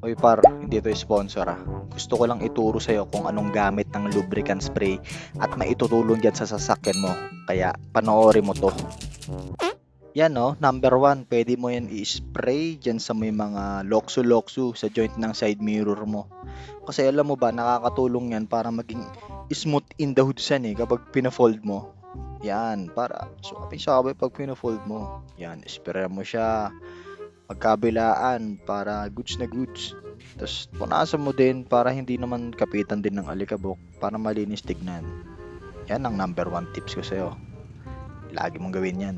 Hoy par, hindi to sponsor ah. Gusto ko lang ituro sa'yo kung anong gamit ng lubricant spray at maitutulong dyan sa sasakyan mo. Kaya panoorin mo to. Yan no, number 1, pwede mo yan i-spray dyan sa may mga lokso-lokso sa joint ng side mirror mo. Kasi alam mo ba, nakakatulong yan para maging smooth in the hoods yan kapag pina-fold mo. Yan, para sabi pag pina-fold mo. Yan, spray mo siya magkabilaan para goods na goods. Tapos punasan mo din para hindi naman kapitan din ng alikabok para malinis tignan. Yan ang number 1 tips ko sa'yo. Lagi mong gawin yan.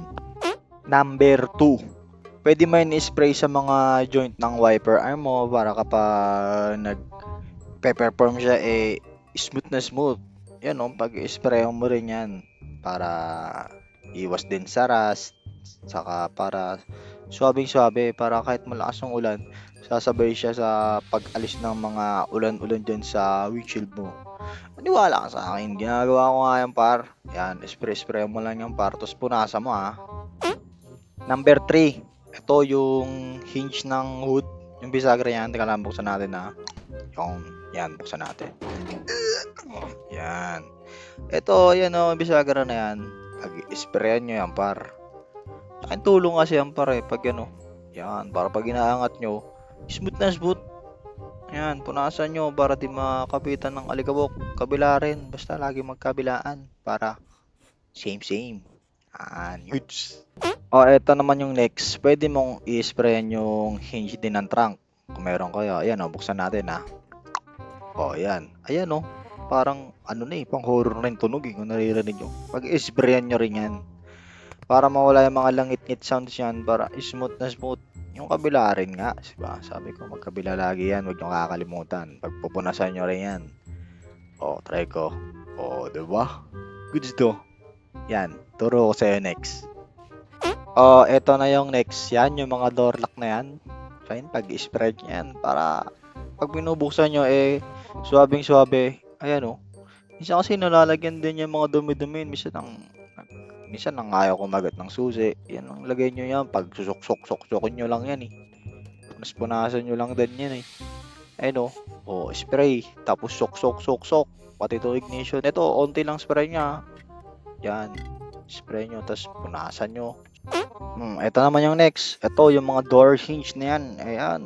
Number 2, pwede mo yun i-spray sa mga joint ng wiper arm mo para kapag nag-perform siya smooth na smooth. Yan pag i-spray mo rin yan para iwas din sa rust, saka para suwabing-suwabe para kahit malakas ang ulan, sasabay siya sa pag-alis ng mga ulan-ulan dyan sa windshield mo. Maniwala ka sa akin, ginagawa ko nga yan par. Yan, spray mo lang yan par, tapos punasan mo ha. Number 3, ito yung hinge ng hood, yung bisagra yan. Teka lang, buksan natin ha. Yan, buksan natin. Yan. Ito, yan bisagra na yan. Sprayan nyo yan par. Akin tulong kasi yan par pag yan, para pag inaangat nyo, smooth na smooth. Yan, punasan nyo para di makapitan ng alikabok. Kabila rin, basta lagi magkabilaan para same. Huge. Ito naman yung next. Pwede mong i-sprayan yung hinge din ng trunk. Kung meron kayo, ayan buksan natin ha. Ayan. Ayan parang pang horror na yung tunog kung naririnig nyo. Pag i-sprayan nyo rin yan. Para mawala yung mga langit-ngit sounds yan, para smooth na smooth. Yung kabila rin nga, diba? Sabi ko magkabila lagi yan, huwag nyo kakalimutan. Pagpupunasan nyo rin yan. Try ko. Diba? Goods to. Yan, turo ko sa'yo next. Eto na yung next. Yan, yung mga door lock na yan. Fine, pag-spread yan para pag binubuksan nyo suwabing-suwabe. Ayan minsan kasi nalalagyan din yung mga dumi-dumi. Minsan nang ayaw kumagat ng susi. Yan ang lagay nyo yan. Pag susok-sok-sok-sokin nyo lang yan Tapos punasan nyo lang din yan Ayun spray. Tapos sok-sok-sok-sok. Pati to ignition. Ito, onti lang spray nya. Yan. Spray nyo. Tapos punasan nyo. Ito naman yung next. Ito, yung mga door hinge na yan. Ayan.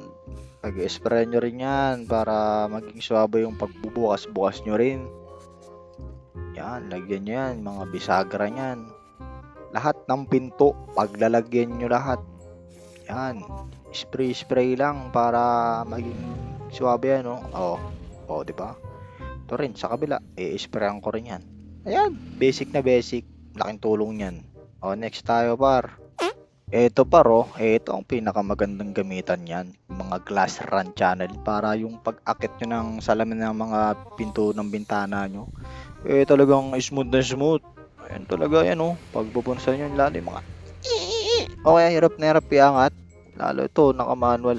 Pag-spray nyo rin yan para maging suwabe yung pagbubukas-bukas nyo rin. Yan, lagyan nyo yan. Mga bisagra nyan. Lahat ng pinto, paglalagyan nyo lahat. Yan. Spray lang para maging suwabe yan diba? Ito rin, sa kabila, i-sprayan ko rin yan. Ayan, basic na basic. Laking tulong yan. Next tayo par. Ito par ito ang pinakamagandang gamitan yan. Yung mga glass run channel para yung pag-akit nyo ng salamin ng mga pinto ng bintana nyo. Talagang smooth na smooth. Ayan talaga yan pag bubunsan nyo lalo yung mga hirap na hirap iangat. Lalo ito, naka-manual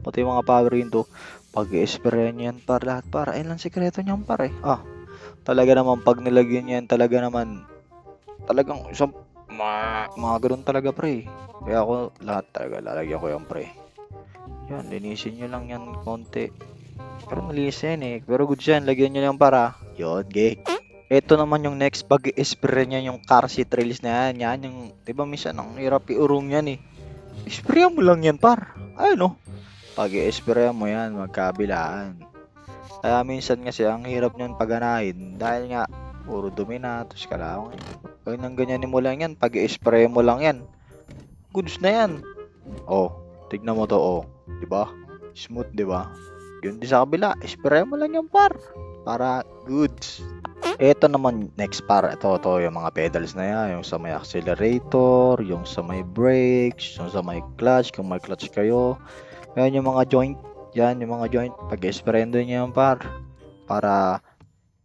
pati mga power window. Pag-i-spray nyo yan par lahat para. Ayun lang sikreto nyo par talaga naman pag nilagyan nyo yan talagang isang mga ganun talaga pre. Kaya ako lahat talaga lalagyan ko yung pre. Yan, linisin nyo lang yan konti. Pero malinis yan pero good yan, lagyan nyo lang para. Yun, gay. Ito naman yung next, pag i-spray niya yung car seat rails na yan. Yan yung, diba minsan ang hirap iurong yan i-spray mo lang yan par. Ayun pag i-spray mo yan, magkabilaan. Kaya minsan kasi ang hirap nyan paganahin dahil nga puro dumi na, tapos kailangan pag nang ganyanin mo lang yan, pag i-spray mo lang yan, goods na yan. Tignan mo to diba? Smooth diba? Yun din sa kabila, spray mo lang yan par para goods. Ito naman next par, ito yung mga pedals na yan, yung sa may accelerator, yung sa may brakes, yung sa may clutch, kung may clutch kayo. Yan yung mga joint, pag i-spray din yan par para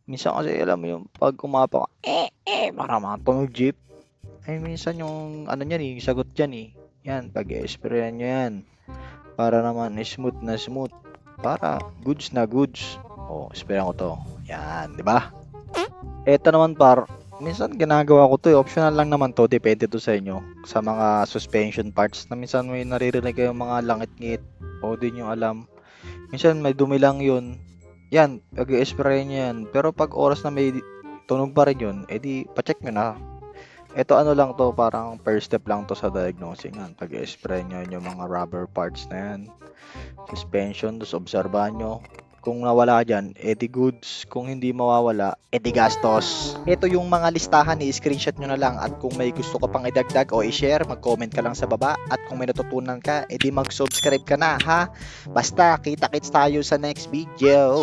minsan kasi alam mo yung pag kumapa ka, para matunog jeep. Minsan yung yung sagot dyan Yan, pag i-sprayan nyo yan. Para naman smooth na smooth. Para goods na goods. Sprayan ko to. Yan, di ba? Ito naman par, minsan ginagawa ko to optional lang naman to, depende to sa inyo. Sa mga suspension parts na minsan may naririnig kayong mga langit-ngit o din yung alam. Minsan may dumi lang yun. Yan, pag-i-spray nyo yan. Pero pag oras na may tunog pa rin yun, edi pacheck nyo na. Ito ano lang to, parang first step lang to sa diagnosing yan. Pag-i-spray nyo yung mga rubber parts na yan. Suspension, tapos obserbahan nyo. Kung nawala dyan, edi goods. Kung hindi mawawala, edi gastos. Ito yung mga listahan, i-screenshot nyo na lang. At kung may gusto ka pang idagdag o i-share, mag-comment ka lang sa baba. At kung may natutunan ka, edi mag-subscribe ka na, ha? Basta, kita-kits tayo sa next video.